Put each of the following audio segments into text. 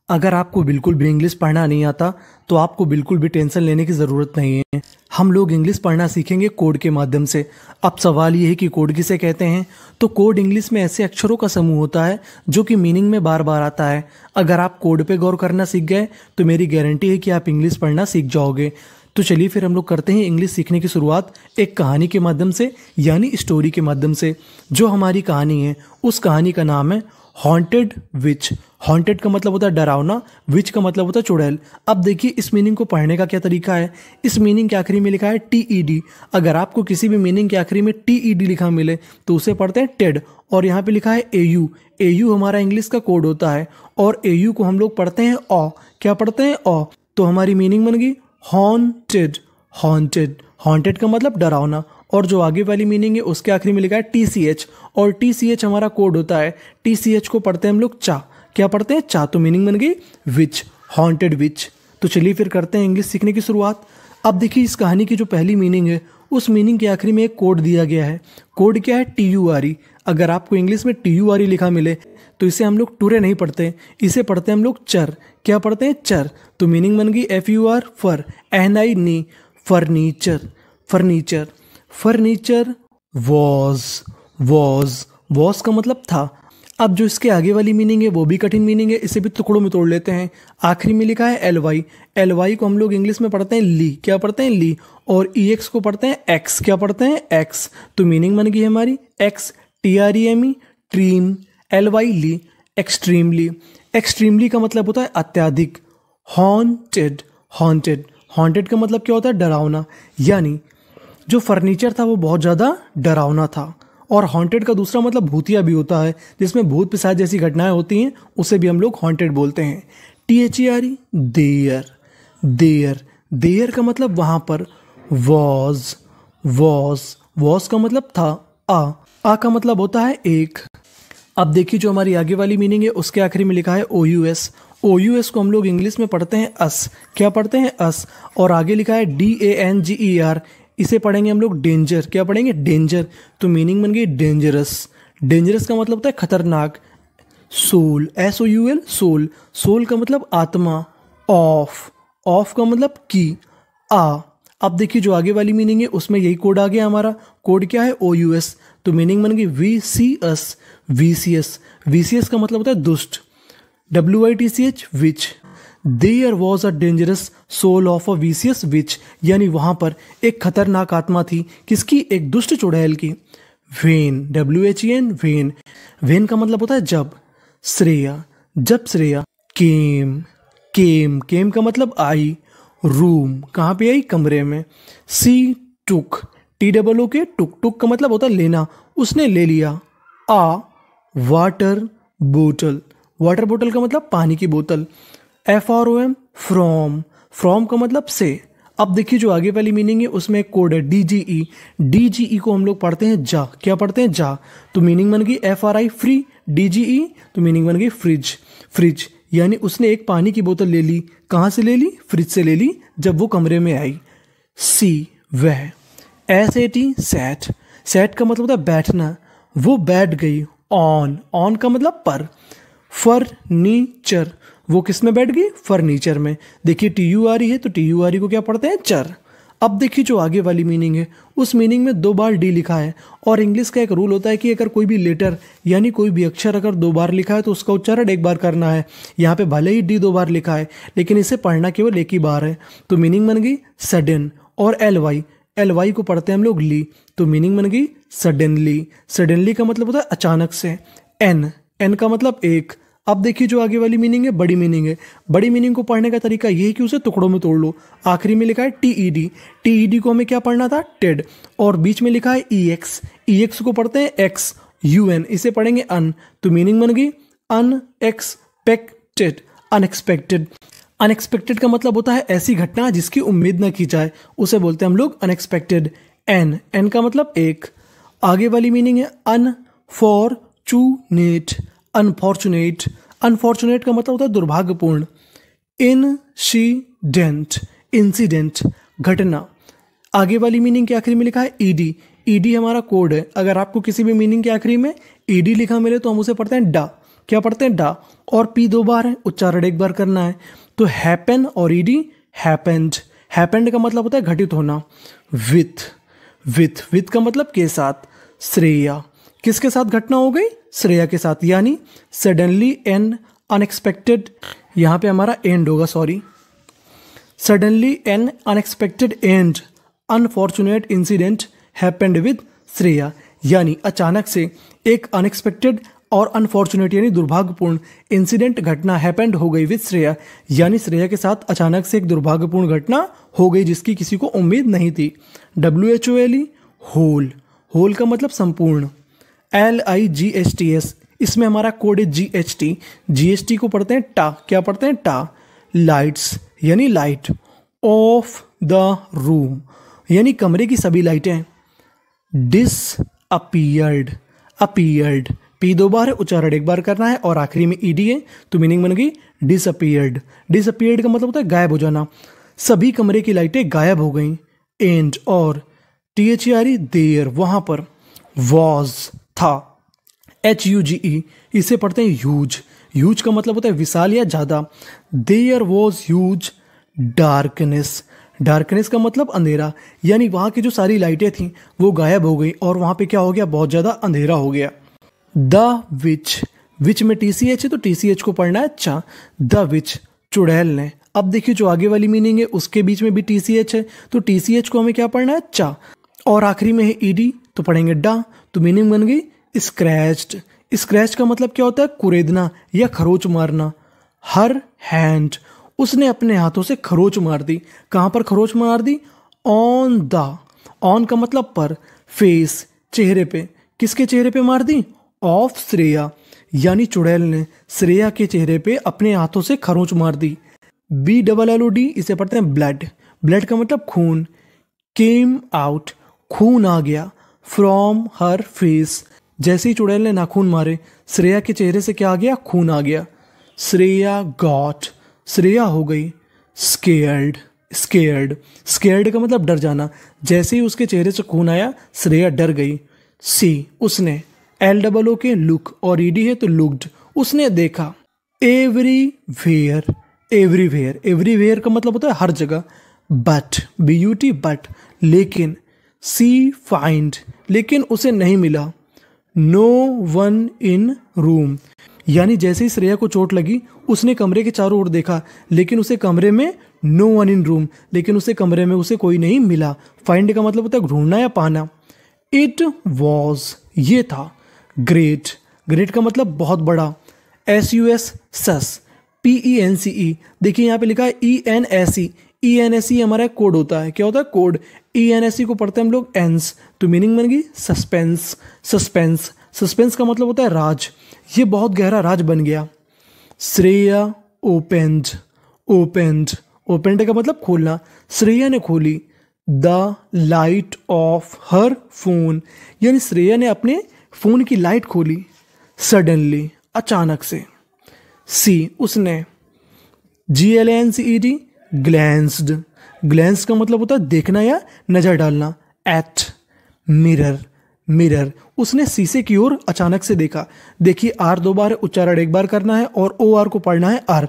अगर आपको बिल्कुल भी इंग्लिश पढ़ना नहीं आता तो आपको बिल्कुल भी टेंशन लेने की ज़रूरत नहीं है। हम लोग इंग्लिश पढ़ना सीखेंगे कोड के माध्यम से। अब सवाल ये है कि कोड किसे कहते हैं। तो कोड इंग्लिश में ऐसे अक्षरों का समूह होता है जो कि मीनिंग में बार बार आता है। अगर आप कोड पे गौर करना सीख गए तो मेरी गारंटी है कि आप इंग्लिश पढ़ना सीख जाओगे। तो चलिए फिर हम लोग करते हैं इंग्लिश सीखने की शुरुआत एक कहानी के माध्यम से, यानी स्टोरी के माध्यम से। जो हमारी कहानी है उस कहानी का नाम है हॉन्टेड विच। हॉन्टेड का मतलब होता है डरावना, विच का मतलब होता है चुड़ैल। अब देखिए इस मीनिंग को पढ़ने का क्या तरीका है। इस मीनिंग के आखिरी में लिखा है टीईडी। अगर आपको किसी भी मीनिंग के आखिरी में टीईडी लिखा मिले तो उसे पढ़ते हैं टेड। और यहाँ पे लिखा है एयू। एयू हमारा इंग्लिश का कोड होता है और एयू को हम लोग पढ़ते हैं ऑ। क्या पढ़ते हैं ऑ। तो हमारी मीनिंग बन गई हॉन्टेड। हॉन्टेड, हॉन्टेड का मतलब डरावना। और जो आगे वाली मीनिंग है उसके आखिरी में लिखा है टीसीएच। और टीसीएच हमारा कोड होता है। टीसीएच को पढ़ते हैं हम लोग चा। क्या पढ़ते हैं चा। तो मीनिंग बन गई विच, हॉन्टेड विच। तो चलिए फिर करते हैं इंग्लिश सीखने की शुरुआत। अब देखिए इस कहानी की जो पहली मीनिंग है उस मीनिंग के आखिरी में एक कोड दिया गया है। कोड क्या है TURE। अगर आपको इंग्लिश में TURE लिखा मिले तो इसे हम लोग टूरे नहीं पढ़ते, इसे पढ़ते हैं हम लोग चर। क्या पढ़ते हैं चर। तो मीनिंग बन गई FUR फर, NI नी, फर्नीचर। फर्नीचर, फर्नीचर वॉज का मतलब था। अब जो इसके आगे वाली मीनिंग है वो भी कठिन मीनिंग है, इसे भी टुकड़ों में तोड़ लेते हैं। आखिरी में लिखा है LY। LY को हम लोग इंग्लिश में पढ़ते हैं ली। क्या पढ़ते हैं ली। और EX को पढ़ते हैं एक्स। क्या पढ़ते हैं एक्स। तो मीनिंग बन गई हमारी एक्स, TREME ट्रीम, LY ली, एक्सट्रीमली। एक्सट्रीमली का मतलब होता है अत्यधिक। हॉन्टेड, हॉन्टेड, हॉन्टेड का मतलब क्या होता है डरावना। यानी जो फर्नीचर था वो बहुत ज़्यादा डरावना था। और हॉन्टेड का दूसरा मतलब भूतिया भी होता है, जिसमें भूत पिशाच जैसी घटनाएं होती हैं, उसे भी हम लोग हॉन्टेड बोलते हैं। THERE there. देयर, देयर का मतलब वहाँ पर। वॉज का मतलब था। आ का मतलब होता है एक। अब देखिए जो हमारी आगे वाली मीनिंग है उसके आखिरी में लिखा है OUS। OUS को हम लोग इंग्लिश में पढ़ते हैं अस। क्या पढ़ते हैं अस। और आगे लिखा है DANGER। इसे पढ़ेंगे हम लोग डेंजर। क्या पढ़ेंगे डेंजर। तो मीनिंग बन गई डेंजरस। डेंजरस का मतलब होता है खतरनाक। Soul, SOUL soul. सोल का मतलब आत्मा। ऑफ, ऑफ का मतलब की। अब देखिए जो आगे वाली मीनिंग है उसमें यही कोड आ गया हमारा। कोड क्या है OUS। तो मीनिंग बन गई VCS। VCS, VCS का मतलब होता है दुष्ट। WITCH witch. There was a dangerous soul of a vicious witch. यानी वहां पर एक खतरनाक आत्मा थी। किसकी। एक दुष्ट चुड़ैल की। When, WHEN when. वेन का मतलब होता है जब। श्रेया, जब श्रेया। केम, केम का मतलब आई। रूम, कहाँ पे आई कमरे में। सी टुक, TOOK टुक। टुक का मतलब होता है लेना, उसने ले लिया। वाटर बोतल, वाटर बोतल का मतलब पानी की बोतल। FROM फ्रॉम, फ्रॉम का मतलब से। अब देखिए जो आगे वाली मीनिंग है उसमें एक कोड है DGE। DGE को हम लोग पढ़ते हैं जा। क्या पढ़ते हैं जा। तो मीनिंग बन गई FRI फ्री, DGE। तो मीनिंग बन गई फ्रिज। फ्रिज यानी उसने एक पानी की बोतल ले ली। कहाँ से ले ली। फ्रिज से ले ली जब वो कमरे में आई। सी वह। SAT set. सैट का मतलब होता है बैठना। वो बैठ गई। ऑन का मतलब पर। फर्नीचर, वो किस में बैठ गई। फर्नीचर में। देखिए TURE है तो TURE को क्या पढ़ते हैं चर। अब देखिए जो आगे वाली मीनिंग है उस मीनिंग में 2 बार D लिखा है। और इंग्लिश का एक रूल होता है कि अगर कोई भी लेटर यानी कोई भी अक्षर अगर 2 बार लिखा है तो उसका उच्चारण 1 बार करना है। यहाँ पे भले ही D 2 बार लिखा है लेकिन इसे पढ़ना केवल 1 ही बार है। तो मीनिंग बन गई सडन। और LY को पढ़ते हैं हम लोग ली। तो मीनिंग बन गई सडनली। सडनली का मतलब होता है अचानक से। एन का मतलब एक। अब देखिए जो आगे वाली मीनिंग है बड़ी मीनिंग है। बड़ी मीनिंग को पढ़ने का तरीका ये है कि उसे टुकड़ों में तोड़ लो। आखिरी में लिखा है TED। TED को हमें क्या पढ़ना था टेड। और बीच में लिखा है EX। EX को पढ़ते हैं XUN। इसे पढ़ेंगे अन। तो मीनिंग बन गई अनएक्सपेक्टेड। अनएक्सपेक्टेड, अनएक्सपेक्टेड का मतलब होता है ऐसी घटना जिसकी उम्मीद न की जाए, उसे बोलते हैं हम लोग अनएक्सपेक्टेड। एन का मतलब एक। आगे वाली मीनिंग है अनफॉर्चुनेट। अनफॉर्चुनेट, अनफॉर्चुनेट का मतलब होता है दुर्भाग्यपूर्ण। इंसिडेंट, इंसिडेंट घटना। आगे वाली मीनिंग के आखिरी में लिखा है ED। ED हमारा कोड है। अगर आपको किसी भी मीनिंग के आखिरी में ED लिखा मिले तो हम उसे पढ़ते हैं डा। क्या पढ़ते हैं डा, और पी 2 बार है, उच्चारण एक बार करना है। तो हैपन और ईडी हैपेंड, हैपेंड का मतलब होता है घटित होना। विथ का मतलब के साथ। श्रेया, किसके साथ घटना हो गई? श्रेया के साथ, यानी सडनली एन अनएक्सपेक्टेड, यहाँ पे हमारा एंड होगा, sorry. Suddenly N unexpected and unfortunate incident happened with Shreya, यानी अचानक से एक अनएक्सपेक्टेड और अनफॉर्चुनेट यानी दुर्भाग्यपूर्ण इंसिडेंट घटना हैपेंड हो गई विद श्रेया, यानी श्रेया के साथ अचानक से एक दुर्भाग्यपूर्ण घटना हो गई जिसकी किसी को उम्मीद नहीं थी। WHOLE, होल, होल का मतलब संपूर्ण। LIGHTS, इसमें हमारा कोड है GHT, GHT को पढ़ते हैं टा, क्या पढ़ते हैं टा। लाइट्स यानी लाइट। ऑफ द रूम यानी कमरे की सभी लाइटें। डिसअपीयर्ड, अपीयर्ड, पी 2 बार है, उच्चारण एक बार करना है, और आखिरी में ईडी है, तो मीनिंग बन गई डिसअपीयर्ड। डिसअपीयर्ड का मतलब होता है गायब हो जाना। सभी कमरे की लाइटें गायब हो गईं। एंड और THERE, देयर, वहां पर। वॉज, था। HUGE, इसे पढ़ते हैं ह्यूज, ह्यूज का मतलब होता है विशाल या ज्यादा। There was huge darkness, darkness का मतलब अंधेरा, यानी वहां की जो सारी लाइटें थीं वो गायब हो गई और वहां पे क्या हो गया? बहुत ज्यादा अंधेरा हो गया। द विच, विच में TCH है तो TCH को पढ़ना है अच्छा। द विच, चुड़ैल ने। अब देखिए जो आगे वाली मीनिंग है उसके बीच में भी TCH है तो TCH को हमें क्या पढ़ना है? अच्छा। और आखिरी में है ED तो पढ़ेंगे डा, तो मीनिंग बन गई स्क्रैच्ड। स्क्रैच का मतलब क्या होता है? कुरेदना या खरोच मारना। हर हैंड, उसने अपने हाथों से खरोच मार दी। कहाँ पर खरोच मार दी? ऑन द, ऑन का मतलब पर, फेस, चेहरे पे। किसके चेहरे पे मार दी? ऑफ श्रेया, यानी चुड़ैल ने श्रेया के चेहरे पे अपने हाथों से खरोच मार दी। BLLOD, इसे पढ़ते हैं ब्लड, ब्लड का मतलब खून। केम आउट, खून आ गया। फ्रॉम हर फेस, जैसे ही चुड़ैल ने नाखून मारे श्रेया के चेहरे से क्या आ गया? खून आ गया। श्रेया गॉट, श्रेया हो गई स्केयर्ड, स्केयर्ड, स्केयर्ड का मतलब डर जाना। जैसे ही उसके चेहरे से खून आया श्रेया डर गई। सी, उसने। LOO के लुक और ED है तो लुक्ड, उसने देखा। एवरीवेयर, एवरीवेयर, एवरीवेयर का मतलब होता है हर जगह। बट, BUT, बट, लेकिन। सी फाइंड, लेकिन उसे नहीं मिला। नो वन इन रूम, यानी जैसे ही श्रेया को चोट लगी उसने कमरे के चारों ओर देखा लेकिन उसे कमरे में नो वन इन रूम, लेकिन उसे कमरे में उसे कोई नहीं मिला। फाइंड का मतलब होता है ढूंढना या पाना। इट वॉज, ये था। ग्रेट, ग्रेट का मतलब बहुत बड़ा। SUS, सस। PENCE, देखिए यहाँ पे लिखा है ENSE, ENSE हमारा कोड होता है। क्या होता है? कोड। ENSE को पढ़ते हैं हम लोग एंस, तो मीनिंग बन गई सस्पेंस, सस्पेंस। सस्पेंस का मतलब होता है राज, ये बहुत गहरा राज बन गया। श्रेया ओपेंड, ओपेंड, ओपेंड का मतलब खोलना। श्रेया ने खोली the light of her phone, यानी श्रेया ने अपने फोन की लाइट खोली। सडनली, अचानक से। सी, उसने। GLANCED, ग्लैंस्ड, ग्लैंस का मतलब होता है देखना या नजर डालना। एट, मिरर, मिरर, उसने शीशे की ओर अचानक से देखा। देखिए R 2 बार है, उच्चारण एक बार करना है, और OR को पढ़ना है R।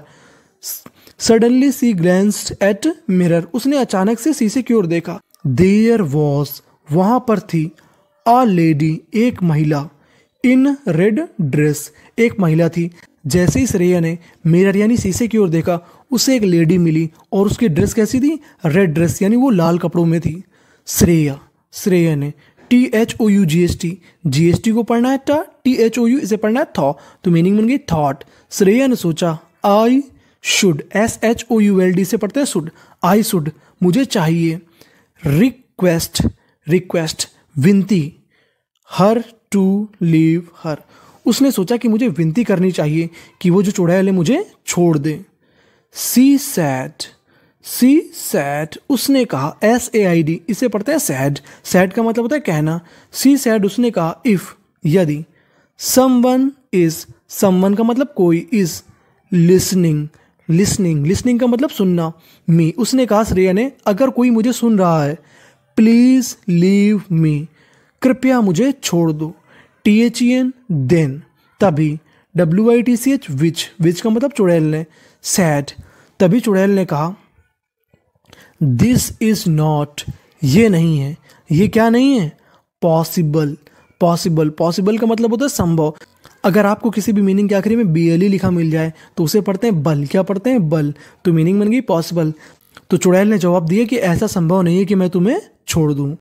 सडनली सी ग्लैंस्ड एट मिरर, उसने अचानक से शीशे की ओर देखा। देयर वॉज, वहां पर थी। अ लेडी, एक महिला। इन रेड ड्रेस, एक महिला थी। जैसे ही श्रेया ने मिरर यानी शीशे की ओर देखा उसे एक लेडी मिली और उसकी ड्रेस कैसी थी? रेड ड्रेस, यानी वो लाल कपड़ों में थी। श्रेया, श्रेया ने। THOUGHT, GST को पढ़ना है टा, THOU इसे पढ़ना है थॉ, तो मीनिंग बन गई थॉट। श्रेया ने सोचा। आई शुड, SHOULD से पढ़ते हैं शुड, आई शुड, मुझे चाहिए। रिक्वेस्ट, रिक्वेस्ट, विनती। हर टू लीव हर, उसने सोचा कि मुझे विनती करनी चाहिए कि वो जो चुड़ैल है मुझे छोड़ दे। सी सैड, सी सैड, उसने कहा। SAID, इसे पढ़ते हैं सैड, सैड का मतलब होता है कहना। सी सैड, उसने कहा। इफ, यदि। समवन इज, समवन का मतलब कोई। इज, लिसनिंग, लिसनिंग, लिसनिंग का मतलब सुनना। मी, उसने कहा श्रेया ने, अगर कोई मुझे सुन रहा है। प्लीज लीव मी, कृपया मुझे छोड़ दो। THEN, देन, तभी। WITCH विच का मतलब चुड़ैल ने। सैड, तभी चुड़ैल ने कहा दिस इज नॉट, ये नहीं है। ये क्या नहीं है? पॉसिबल। पॉसिबल का मतलब होता है संभव। अगर आपको किसी भी मीनिंग के आखिरी में BLE लिखा मिल जाए तो उसे पढ़ते हैं बल। क्या पढ़ते हैं? बल। तो मीनिंग बन गई पॉसिबल। तो चुड़ैल ने जवाब दिया कि ऐसा संभव नहीं है कि मैं तुम्हें छोड़ दूं।